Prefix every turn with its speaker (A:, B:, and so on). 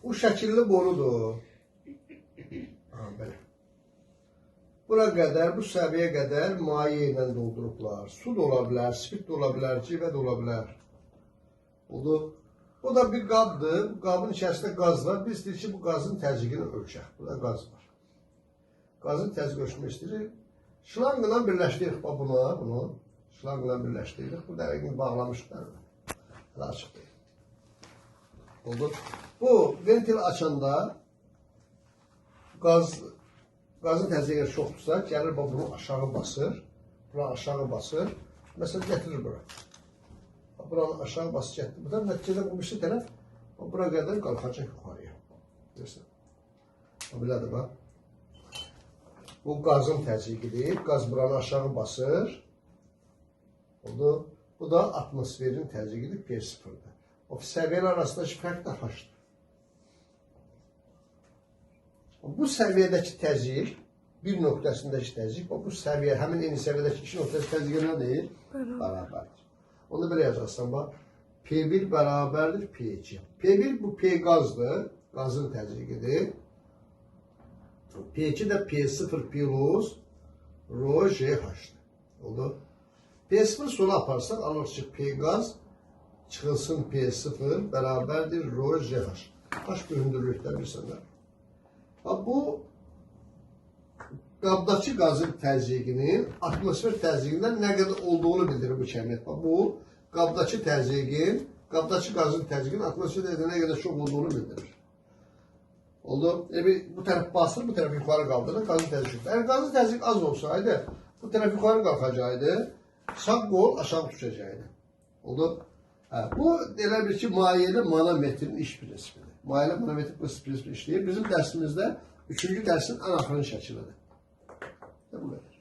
A: Bu şəkilli borudur. Belə. Bura qədər, bu səviyyəyə qədər maye ilə doldurublar. Su da ola bilər, spirt də ola bilər, civə də ola bilər. Oldu. Bu da bir qabdır. Bu qabın içərisində qaz var. Biz deyirik ki, bu qazın təzyiqini ölçək. Burada qaz var. Qazın təzyiq ölçmək istəyirik. Şlanqla birləşdiririk bunu. Şlanqla birləşdiririk. Bu dəqiqini bağlamışlar. Hələ açıq deyil. Oldu. Bu ventil açanda qazın təzyiqi çoxdursa, gəlir bunu aşağı basır. Bura aşağı basır. Məsələn, gətirir bura. Buranı aşağı basır, gətirir. Buradan nəticədə bu birisi tərəf bura qədər qalxacaq yuxarıya. Görürsən. Belədir, bax. Bu qazın təzyiqidir. Qaz buranı aşağı basır. Oldu. Bu da atmosferin təzyiqidir, P0'dır. O səviyyələr arasındakı fərq də H-dır. Bu səviyyədəki təzyiq, bir nöqtəsindəki təzyiq, bu səviyyə, həmin eyni səviyyədəki iki nöqtəsi təzyiqə nə deyil? Bərabərdir. Onu belə yazacaqsan, bax. P1 bərabərdir P2. P1 bu P qazdır, qazın təzyiqidir. P2 də P0 plus rho JH-dır. Oldu. P0 sola aparsaq, alırıq ki, P qaz çıxılsın P0 bərabərdir rho JH. H hündürlükdə bilsənlər. Bu, qabdakı qazın təzyiqinin atmosfer təzyiqindən nə qədər olduğunu bildirir bu kəmiyyət. Bu, qabdakı qazın təzyiqinin atmosfer təzyiqindən nə qədər çox olduğunu bildirir. Oldu. Bu tərəf basır, bu tərəf yuxarı qaldırır, qazın təzyiqi. Əgər qazın təzyiqi az olsaydı, bu tərəf yuxarı qalxacaqdı, sağ qol aşağı düşəcəkdi. Oldu. Bu, elə bir ki, mayelə manometrin iş prinsipidir. Mayelə manometrin prinsipi işləyir. Bizim dərsimizdə 3-cü dərsin ən axırıncı şəkilidir. Bu qədər.